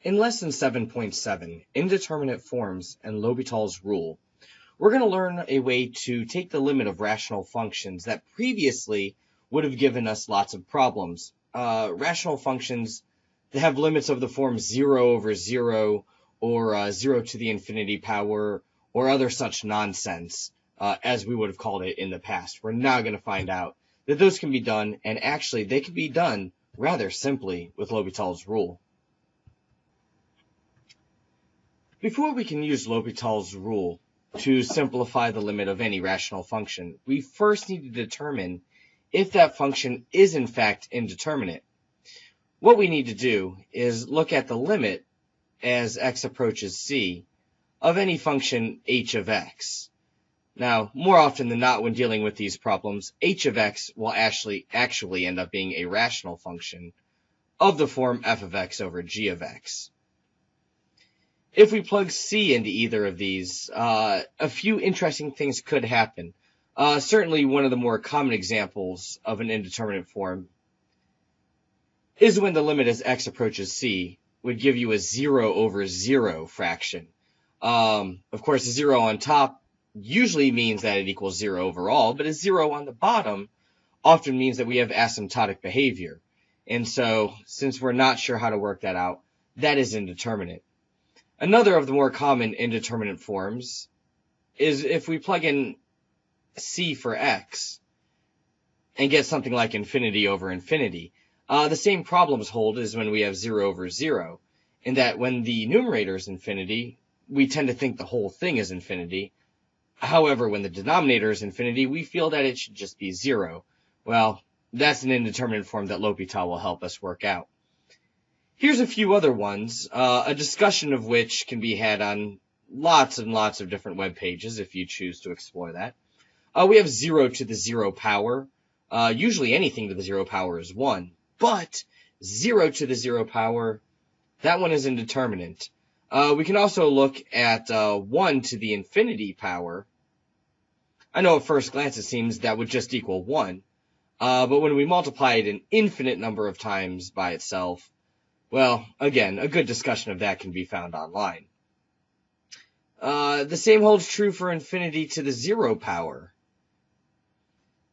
In Lesson 7.7, Indeterminate Forms and Lhopitals Rule, we're going to learn a way to take the limit of rational functions that previously would have given us lots of problems. Rational functions that have limits of the form 0 over 0 or 0 to the infinity power or other such nonsense, as we would have called it in the past. We're now going to find out that those can be done, and actually they can be done rather simply with Lhopitals Rule. Before we can use Lhopitals Rule to simplify the limit of any rational function, we first need to determine if that function is in fact indeterminate. What we need to do is look at the limit as x approaches c of any function h of x. Now, more often than not when dealing with these problems, h of x will actually end up being a rational function of the form f of x over g of x. If we plug c into either of these, a few interesting things could happen. Certainly one of the more common examples of an indeterminate form is when the limit as x approaches c would give you a 0 over 0 fraction. Of course, a 0 on top usually means that it equals 0 overall, but a 0 on the bottom often means that we have asymptotic behavior. And so, since we're not sure how to work that out, that is indeterminate. Another of the more common indeterminate forms is if we plug in c for x and get something like infinity over infinity. The same problems hold as when we have 0 over 0, in that when the numerator is infinity, we tend to think the whole thing is infinity. However, when the denominator is infinity, we feel that it should just be 0. Well, that's an indeterminate form that L'Hopital will help us work out. Here's a few other ones, a discussion of which can be had on lots and lots of different web pages if you choose to explore that. We have 0 to the 0 power. Usually anything to the 0 power is 1, but 0 to the 0 power, that one is indeterminate. We can also look at 1 to the infinity power. I know at first glance it seems that would just equal 1, but when we multiply it an infinite number of times by itself, well, again, a good discussion of that can be found online. The same holds true for infinity to the 0 power.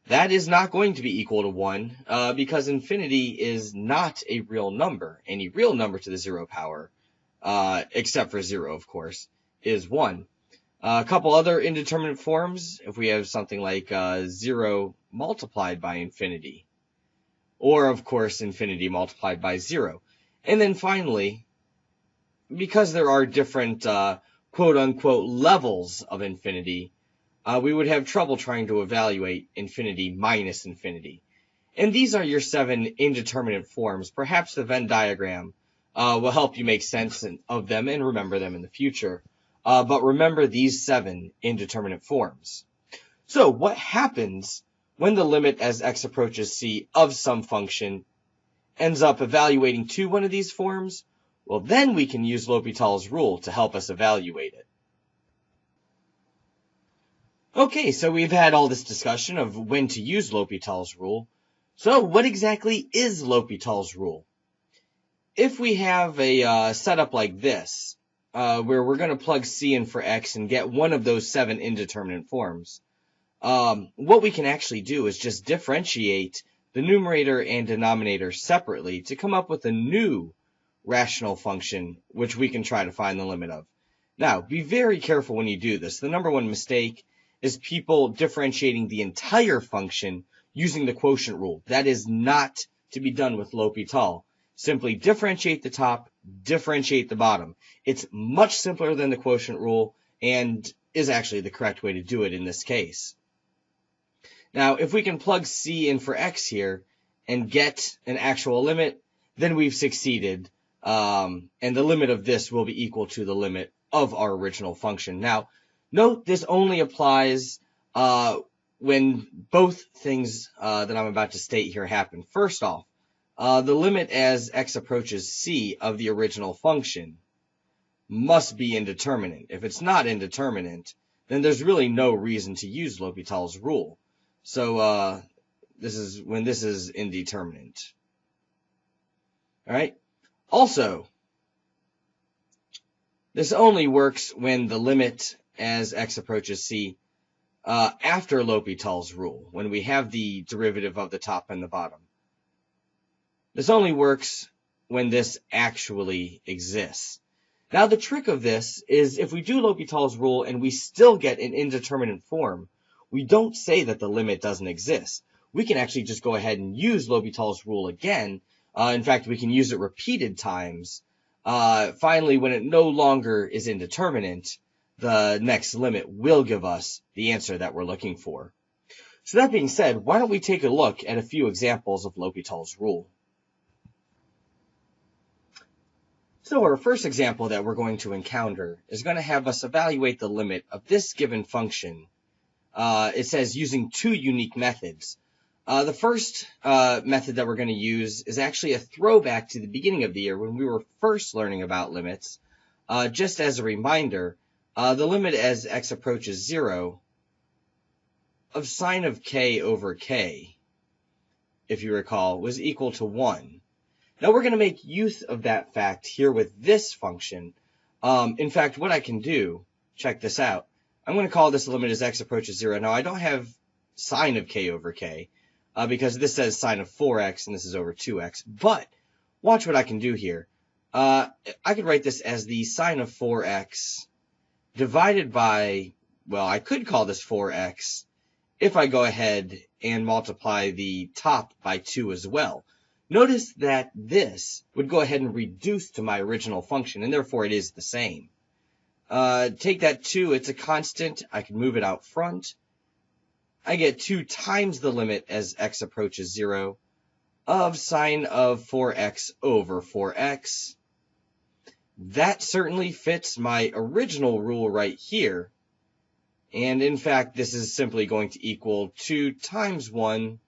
That is not going to be equal to 1, because infinity is not a real number. Any real number to the 0 power, except for 0, of course, is 1. A couple other indeterminate forms, if we have something like 0 multiplied by infinity, or, of course, infinity multiplied by 0. And then finally, because there are different quote-unquote levels of infinity, we would have trouble trying to evaluate infinity minus infinity. And these are your 7 indeterminate forms. Perhaps the Venn diagram will help you make sense of them and remember them in the future. But remember these 7 indeterminate forms. So what happens when the limit as x approaches c of some function ends up evaluating to one of these forms? Well, then we can use Lhopitals Rule to help us evaluate it. Okay, so we've had all this discussion of when to use Lhopitals Rule. So what exactly is Lhopitals Rule? If we have a setup like this, where we're going to plug c in for x and get one of those 7 indeterminate forms, what we can actually do is just differentiate the numerator and denominator separately to come up with a new rational function, which we can try to find the limit of. Now, be very careful when you do this. The number one mistake is people differentiating the entire function using the quotient rule. That is not to be done with L'Hopital. Simply differentiate the top, differentiate the bottom. It's much simpler than the quotient rule and is actually the correct way to do it in this case. Now, if we can plug c in for x here and get an actual limit, then we've succeeded, and the limit of this will be equal to the limit of our original function. Now, note this only applies when both things that I'm about to state here happen. First off, the limit as x approaches c of the original function must be indeterminate. If it's not indeterminate, then there's really no reason to use L'Hopital's rule. So this is when this is indeterminate. All right. Also, This only works when the limit as x approaches c after Lhopitals rule, when we have the derivative of the top and the bottom. This only works when this actually exists. Now the trick of this is if we do Lhopitals rule and we still get an indeterminate form, we don't say that the limit doesn't exist. We can actually just go ahead and use Lhopitals rule again. In fact, we can use it repeated times. Finally, when it no longer is indeterminate, the next limit will give us the answer that we're looking for. So that being said, why don't we take a look at a few examples of Lhopitals rule. So our first example that we're going to encounter is going to have us evaluate the limit of this given function. It says using two unique methods. The first method that we're going to use is actually a throwback to the beginning of the year when we were first learning about limits. Just as a reminder, the limit as x approaches 0 of sine of k over k, if you recall, was equal to 1. Now we're going to make use of that fact here with this function. In fact, what I can do, check this out. I'm going to call this limit as x approaches 0. Now I don't have sine of k over k because this says sine of 4x and this is over 2x. But watch what I can do here. I could write this as the sine of 4x divided by, well, I could call this 4x if I go ahead and multiply the top by 2 as well. Notice that this would go ahead and reduce to my original function, and therefore it is the same. Take that 2, it's a constant. I can move it out front. I get 2 times the limit as x approaches 0 of sine of 4x over 4x. That certainly fits my original rule right here. And in fact, this is simply going to equal 2 times 1,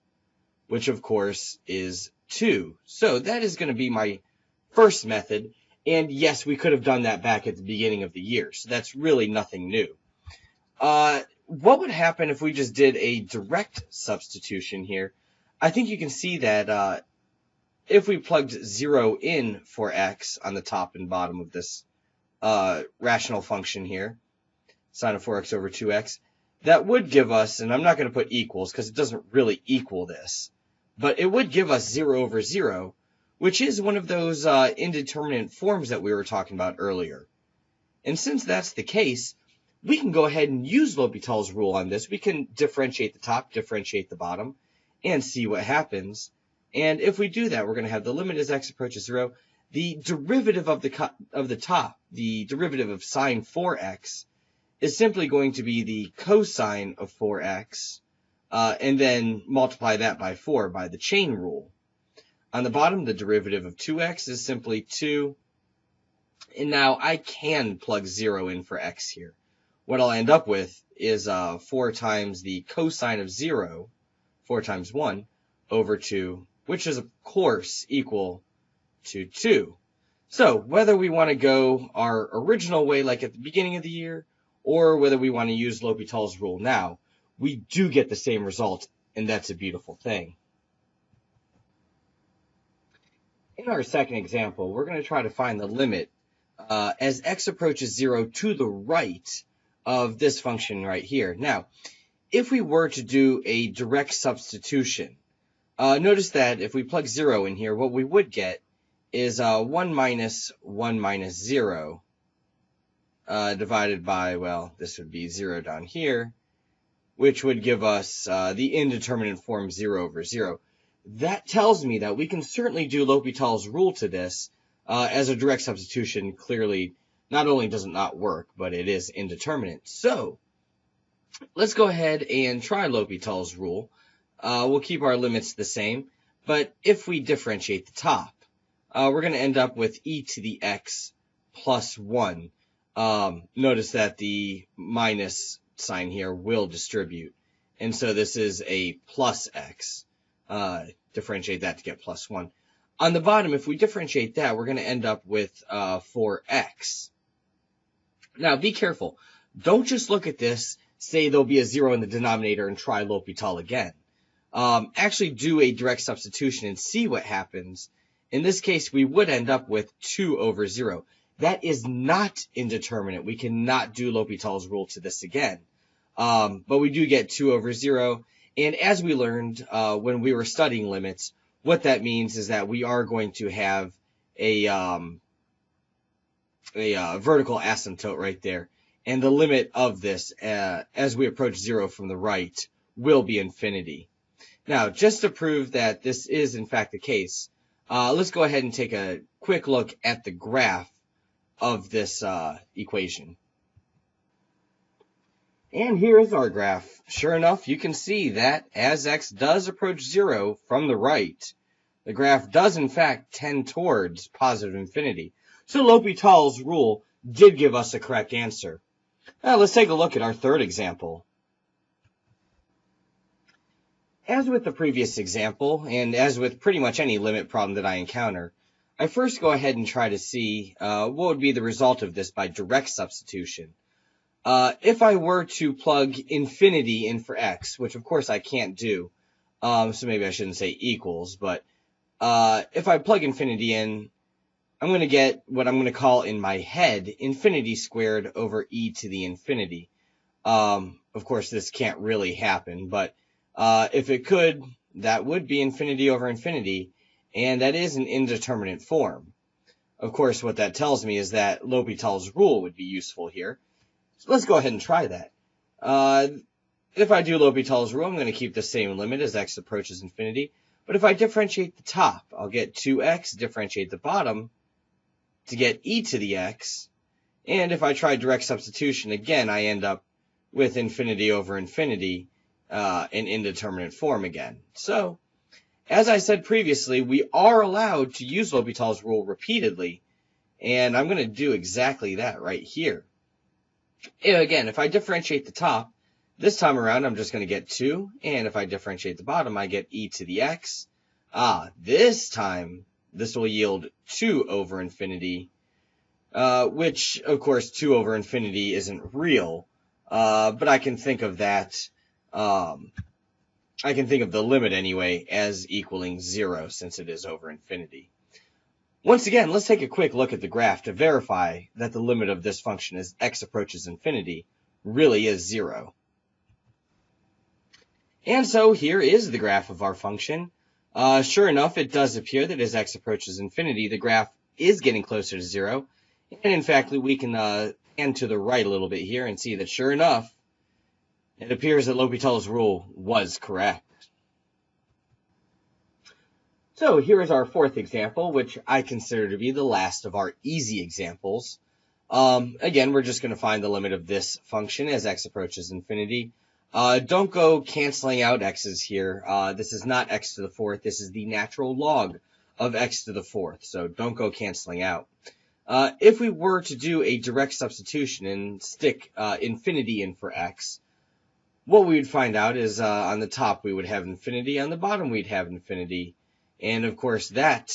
which of course is 2. So that is going to be my first method. And yes, we could have done that back at the beginning of the year. So that's really nothing new. What would happen if we just did a direct substitution here? I think you can see that if we plugged 0 in for x on the top and bottom of this rational function here, sine of 4x over 2x, that would give us, and I'm not going to put equals because it doesn't really equal this, but it would give us 0 over 0, which is one of those indeterminate forms that we were talking about earlier. And since that's the case, we can go ahead and use Lhopitals rule on this. We can differentiate the top, differentiate the bottom, and see what happens. And if we do that, we're going to have the limit as x approaches 0. The derivative of the top, the derivative of sine 4x, is simply going to be the cosine of 4x, and then multiply that by 4 by the chain rule. On the bottom, the derivative of 2x is simply 2. And now I can plug 0 in for x here. What I'll end up with is 4 times the cosine of 0, 4 times 1, over 2, which is, of course, equal to 2. So whether we want to go our original way, like at the beginning of the year, or whether we want to use Lhopitals rule now, we do get the same result, and that's a beautiful thing. In our second example, we're going to try to find the limit as x approaches 0 to the right of this function right here. Now, if we were to do a direct substitution, notice that if we plug 0 in here, what we would get is 1 minus 1 minus 0 divided by, well, this would be 0 down here, which would give us the indeterminate form 0 over 0. That tells me that we can certainly do Lhopitals rule to this as a direct substitution. Clearly, not only does it not work, but it is indeterminate. So let's go ahead and try Lhopitals rule. We'll keep our limits the same, but if we differentiate the top, we're going to end up with e to the x plus 1. Notice that the minus sign here will distribute, and so this is a plus x. Differentiate that to get plus 1. On the bottom, if we differentiate that, we're going to end up with 4x. Now, be careful. Don't just look at this, say there'll be a 0 in the denominator, and try L'Hopital again. Actually do a direct substitution and see what happens. In this case, we would end up with 2 over 0. that is not indeterminate. We cannot do Lhopitals rule to this again. But we do get 2 over 0. And as we learned when we were studying limits, what that means is that we are going to have a vertical asymptote right there. And the limit of this, as we approach 0 from the right, will be infinity. Now, just to prove that this is in fact the case, let's go ahead and take a quick look at the graph of this equation. And here is our graph. Sure enough, you can see that as x does approach 0 from the right, the graph does in fact tend towards positive infinity. So Lhopitals rule did give us a correct answer. Now let's take a look at our third example. As with the previous example, and as with pretty much any limit problem that I encounter, I first go ahead and try to see what would be the result of this by direct substitution. If I were to plug infinity in for x, which of course I can't do, so maybe I shouldn't say equals, but if I plug infinity in, I'm going to get what I'm going to call in my head infinity squared over e to the infinity. Of course, this can't really happen, but if it could, that would be infinity over infinity, and that is an indeterminate form. Of course, what that tells me is that Lhopitals rule would be useful here. So let's go ahead and try that. If I do Lhopitals rule, I'm going to keep the same limit as x approaches infinity. But if I differentiate the top, I'll get 2x, differentiate the bottom to get e to the x. And if I try direct substitution, again, I end up with infinity over infinity, an indeterminate form again. So, as I said previously, we are allowed to use Lhopitals rule repeatedly. And I'm going to do exactly that right here. Again, if I differentiate the top, this time around I'm just going to get 2, and if I differentiate the bottom, I get e to the x. This time, this will yield 2 over infinity, which, of course, 2 over infinity isn't real, but I can think of that, I can think of the limit anyway as equaling 0, since it is over infinity. Once again, let's take a quick look at the graph to verify that the limit of this function as x approaches infinity really is 0. And so here is the graph of our function. Sure enough, it does appear that as x approaches infinity, the graph is getting closer to 0. And in fact, we can pan to the right a little bit here and see that sure enough, it appears that Lhopitals rule was correct. So here is our fourth example, which I consider to be the last of our easy examples. Again, we're just going to find the limit of this function as x approaches infinity. Don't go canceling out x's here. This is not x to the fourth. This is the natural log of x to the fourth. So don't go canceling out. If we were to do a direct substitution and stick infinity in for x, what we would find out is on the top we would have infinity, on the bottom we'd have infinity. And of course, that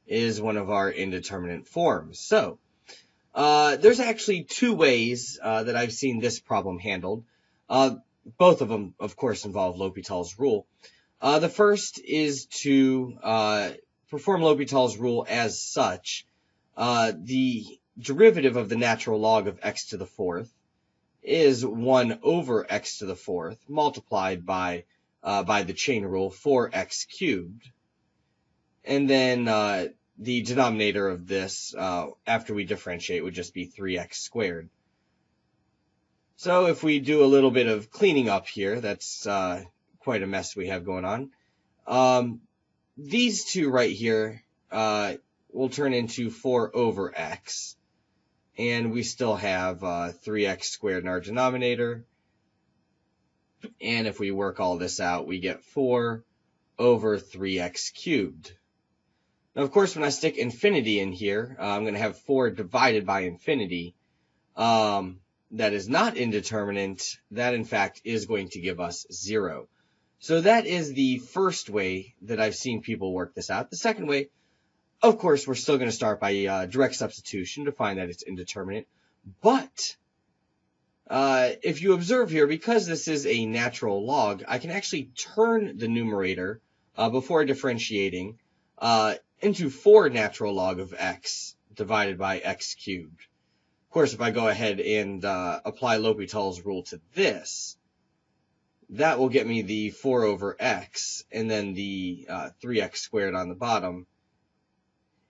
is one of our indeterminate forms. So, there's actually 2 ways that I've seen this problem handled. Both of them, of course, involve Lhopitals rule. The first is to perform Lhopitals rule as such. The derivative of the natural log of x to the fourth is 1 over x to the fourth multiplied by the chain rule 4x cubed. And then the denominator of this, after we differentiate, would just be 3x squared. So if we do a little bit of cleaning up here, that's quite a mess we have going on. These 2 right here will turn into 4 over x. And we still have 3x squared in our denominator. And if we work all this out, we get 4 over 3x cubed. Now, of course, when I stick infinity in here, I'm going to have 4 divided by infinity. That is not indeterminate. That, in fact, is going to give us 0. So that is the first way that I've seen people work this out. The second way, of course, we're still going to start by direct substitution to find that it's indeterminate. But if you observe here, because this is a natural log, I can actually turn the numerator before differentiating into 4 natural log of x divided by x cubed. Of course, if I go ahead and apply Lhopitals rule to this, that will get me the 4 over x, and then the 3x squared on the bottom.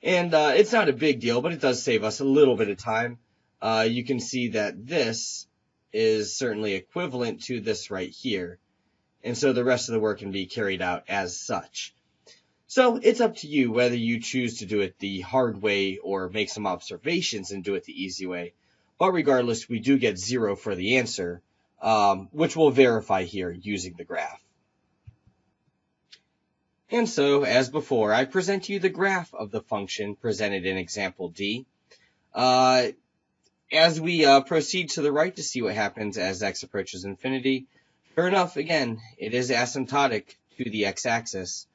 And it's not a big deal, but it does save us a little bit of time. You can see that this is certainly equivalent to this right here. And so the rest of the work can be carried out as such. So it's up to you whether you choose to do it the hard way or make some observations and do it the easy way. But regardless, we do get 0 for the answer, which we'll verify here using the graph. And so, as before, I present you the graph of the function presented in example D. As we proceed to the right to see what happens as x approaches infinity, sure enough, again, it is asymptotic to the x-axis.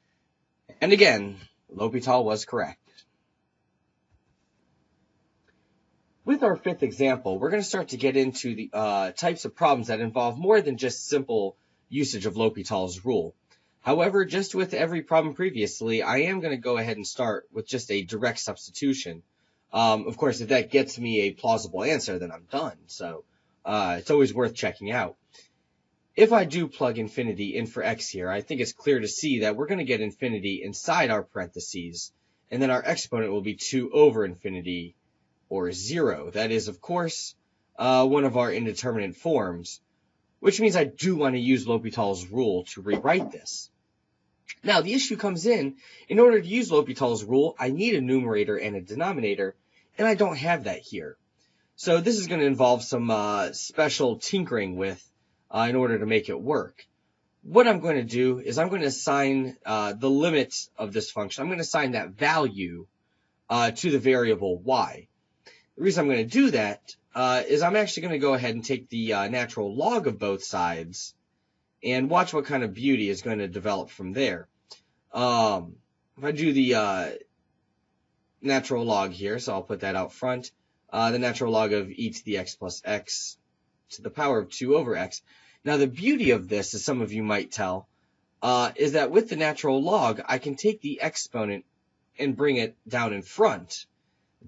And again, L'Hopital was correct. With our fifth example, we're going to start to get into the types of problems that involve more than just simple usage of L'Hopital's rule. However, just with every problem previously, I am going to go ahead and start with just a direct substitution. Of course, if that gets me a plausible answer, then I'm done. So it's always worth checking out. If I do plug infinity in for x here, I think it's clear to see that we're going to get infinity inside our parentheses, and then our exponent will be 2 over infinity, or 0. That is, of course, one of our indeterminate forms, which means I do want to use L'Hopital's rule to rewrite this. Now, the issue comes in order to use L'Hopital's rule, I need a numerator and a denominator, and I don't have that here. So this is going to involve some special tinkering with in order to make it work. What I'm going to do is I'm going to assign the limit of this function. I'm going to assign that value to the variable y. The reason I'm going to do that is I'm actually going to go ahead and take the natural log of both sides and watch what kind of beauty is going to develop from there. If I do the natural log here, so I'll put that out front, the natural log of e to the x plus x to the power of 2 over x. Now, the beauty of this, as some of you might tell, is that with the natural log, I can take the exponent and bring it down in front.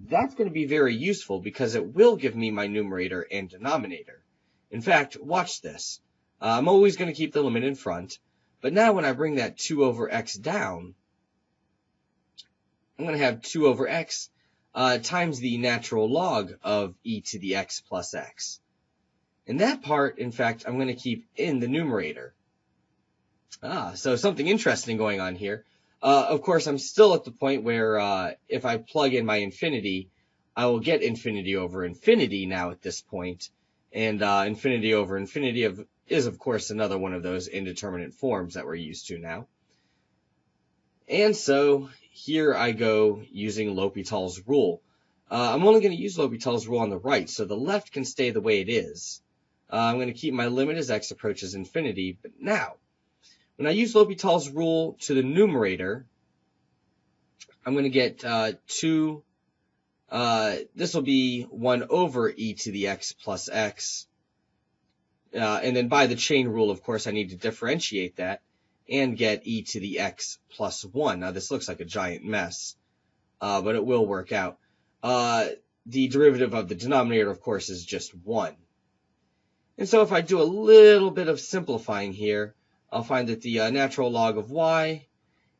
That's going to be very useful because it will give me my numerator and denominator. In fact, watch this. I'm always going to keep the limit in front, but now when I bring that 2 over x down, I'm going to have 2 over x times the natural log of e to the x plus x. And that part, in fact, I'm going to keep in the numerator. So something interesting going on here. Of course, I'm still at the point where if I plug in my infinity, I will get infinity over infinity now at this point. And infinity over infinity is, of course, another one of those indeterminate forms that we're used to now. And so here I go using L'Hopital's rule. I'm only going to use L'Hopital's rule on the right, so the left can stay the way it is. I'm going to keep my limit as x approaches infinity, but now, when I use L'Hopital's rule to the numerator, I'm going to get 2, this will be 1 over e to the x plus x, and then by the chain rule, of course, I need to differentiate that and get e to the x plus 1. Now, this looks like a giant mess, but it will work out. The derivative of the denominator, of course, is just 1. And so if I do a little bit of simplifying here, I'll find that the natural log of y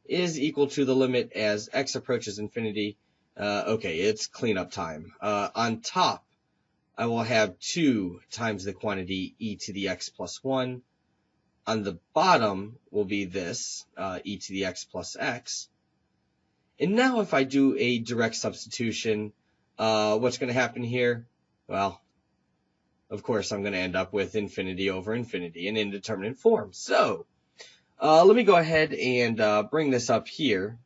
is equal to the limit as x approaches infinity. Okay, it's cleanup time. On top, I will have 2 times the quantity e to the x plus 1. On the bottom will be this, e to the x plus x. And now if I do a direct substitution, what's going to happen here? Well, of course, I'm going to end up with infinity over infinity, an indeterminate form. So let me go ahead and bring this up here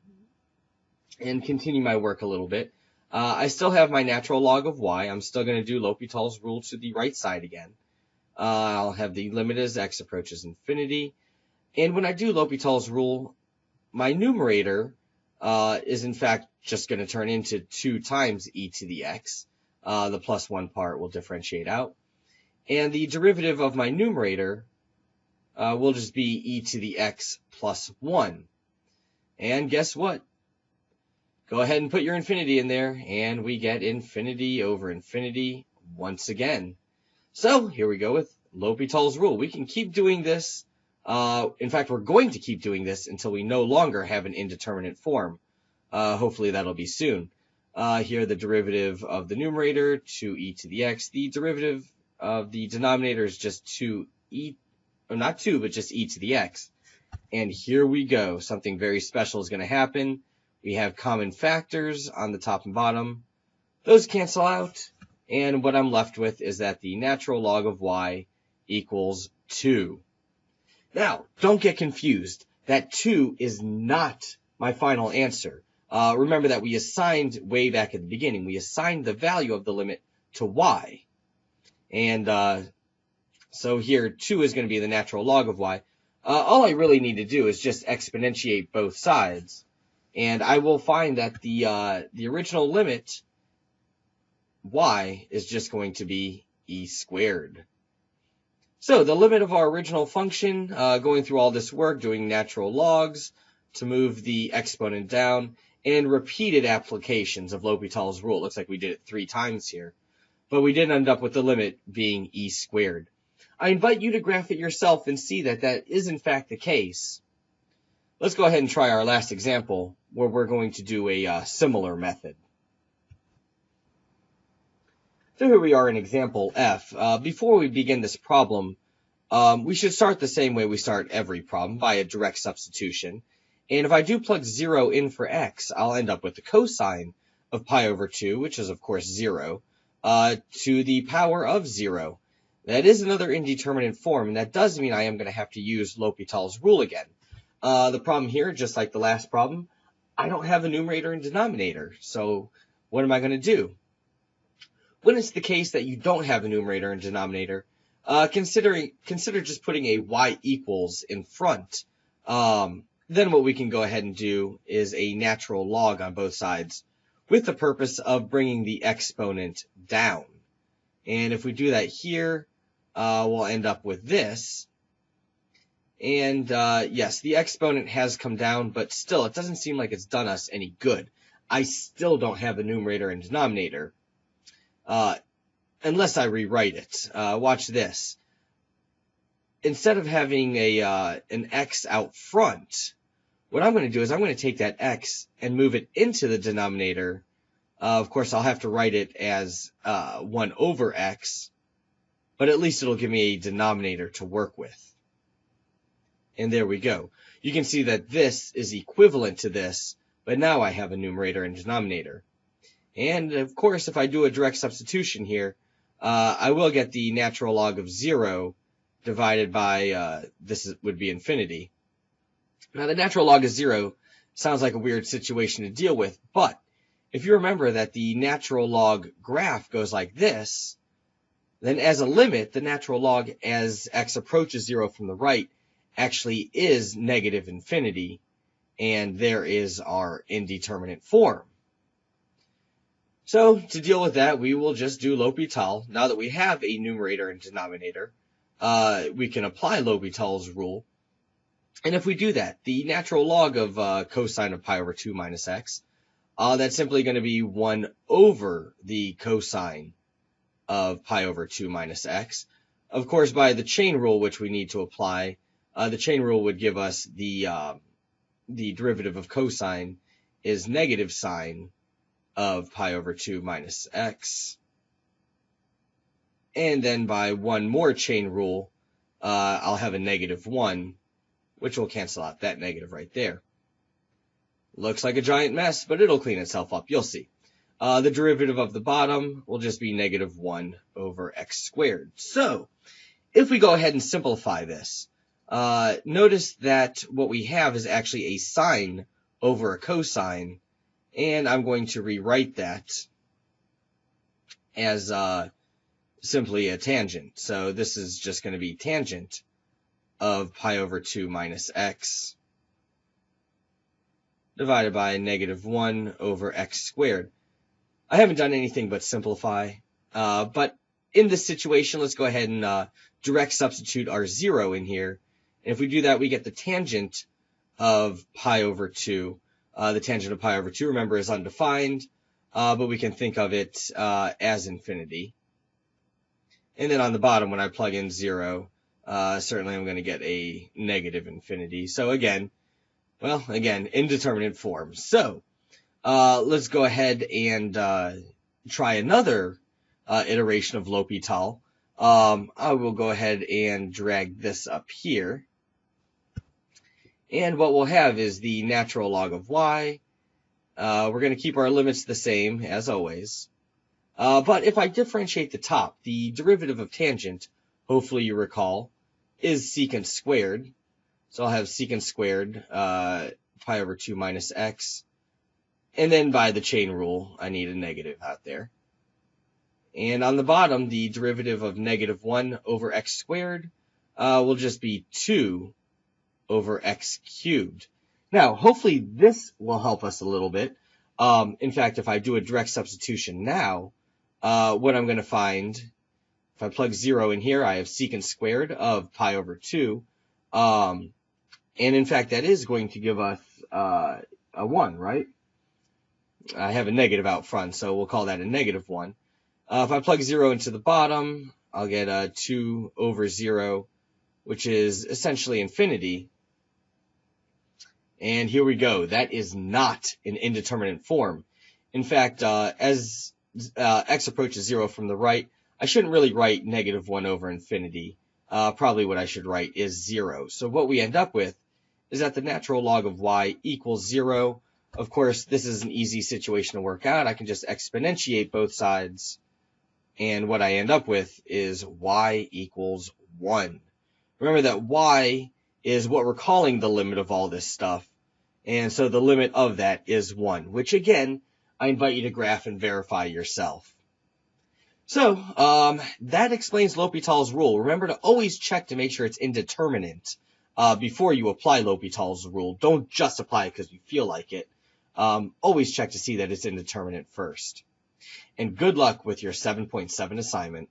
and continue my work a little bit. I still have my natural log of y. I'm still going to do L'Hopital's rule to the right side again. I'll have the limit as x approaches infinity. And when I do L'Hopital's rule, my numerator is in fact just going to turn into 2 times e to the x. The plus 1 part will differentiate out. And the derivative of my numerator will just be e to the x plus 1. And guess what? Go ahead and put your infinity in there, and we get infinity over infinity once again. So here we go with Lhopitals Rule. We can keep doing this. In fact, we're going to keep doing this until we no longer have an indeterminate form. Hopefully that'll be soon. Here, the derivative of the numerator, 2e to the x. The derivative of the denominator is just 2e, or not 2, but just e to the x. And here we go. Something very special is going to happen. We have common factors on the top and bottom. Those cancel out. And what I'm left with is that the natural log of y equals 2. Now, don't get confused. That 2 is not my final answer. Remember that we assigned way back at the beginning, we assigned the value of the limit to y. And so here, 2 is going to be the natural log of y. All I really need to do is just exponentiate both sides. And I will find that the original limit, y, is just going to be e squared. So the limit of our original function, going through all this work, doing natural logs to move the exponent down, and repeated applications of Lhopitals Rule. Looks like we did it 3 times here. But we did end up with the limit being e squared. I invite you to graph it yourself and see that that is in fact the case. Let's go ahead and try our last example, where we're going to do a similar method. So here we are in example F. Before we begin this problem, we should start the same way we start every problem, by a direct substitution. And if I do plug 0 in for x, I'll end up with the cosine of pi over 2, which is of course 0, to the power of 0. That is another indeterminate form, and that does mean I am going to have to use Lhopitals Rule again. The problem here, just like the last problem, I don't have a numerator and denominator. So what am I going to do? When it's the case that you don't have a numerator and denominator, consider just putting a y equals in front. Then what we can go ahead and do is a natural log on both sides with the purpose of bringing the exponent down. And if we do that here, we'll end up with this. And yes, the exponent has come down, but still, it doesn't seem like it's done us any good. I still don't have a numerator and denominator, unless I rewrite it. Watch this. Instead of having an x out front, what I'm going to do is I'm going to take that x and move it into the denominator. Of course, I'll have to write it as 1 over x, but at least it'll give me a denominator to work with. And there we go. You can see that this is equivalent to this, but now I have a numerator and denominator. And of course, if I do a direct substitution here, I will get the natural log of 0 divided by, would be infinity. Now, the natural log of 0 sounds like a weird situation to deal with, but if you remember that the natural log graph goes like this, then as a limit, the natural log as x approaches 0 from the right actually is negative infinity, and there is our indeterminate form. So to deal with that, we will just do L'Hopital. Now that we have a numerator and denominator, we can apply L'Hopital's rule. And if we do that, the natural log of cosine of pi over 2 minus x, that's simply going to be 1 over the cosine of pi over 2 minus x. Of course, by the chain rule, which we need to apply, the chain rule would give us the derivative of cosine is negative sine of pi over 2 minus x. And then by one more chain rule, I'll have a negative 1, which will cancel out that negative right there. Looks like a giant mess, but it'll clean itself up. You'll see. The derivative of the bottom will just be negative 1 over x squared. So if we go ahead and simplify this, notice that what we have is actually a sine over a cosine, and I'm going to rewrite that as simply a tangent. So this is just going to be tangent of pi over 2 minus x divided by negative 1 over x squared. I haven't done anything but simplify, but in this situation, let's go ahead and direct substitute our 0 in here. And if we do that, we get the tangent of pi over 2. The tangent of pi over 2, remember, is undefined, but we can think of it as infinity. And then on the bottom, when I plug in 0, certainly I'm going to get a negative infinity. So again, indeterminate forms. So let's go ahead and try another iteration of L'Hopital. I will go ahead and drag this up here. And what we'll have is the natural log of y. We're going to keep our limits the same, as always. But if I differentiate the top, the derivative of tangent, hopefully you recall, is secant squared. So I'll have secant squared pi over 2 minus x. And then by the chain rule, I need a negative out there. And on the bottom, the derivative of negative 1 over x squared will just be 2 over x cubed. Now, hopefully this will help us a little bit. In fact, if I do a direct substitution now, what I'm going to find, if I plug 0 in here, I have secant squared of pi over 2. And in fact, that is going to give us a 1, right? I have a negative out front, so we'll call that a negative 1. If I plug 0 into the bottom, I'll get 2 over 0, which is essentially infinity. And here we go. That is not an indeterminate form. In fact, as x approaches 0 from the right, I shouldn't really write negative 1 over infinity. Probably what I should write is 0. So what we end up with is that the natural log of y equals 0. Of course, this is an easy situation to work out. I can just exponentiate both sides. And what I end up with is y equals 1. Remember that y is what we're calling the limit of all this stuff. And so the limit of that is 1, which again, I invite you to graph and verify yourself. So that explains L'Hopital's rule. Remember to always check to make sure it's indeterminate before you apply L'Hopital's rule. Don't just apply it because you feel like it. Always check to see that it's indeterminate first. And good luck with your 7.7 assignment.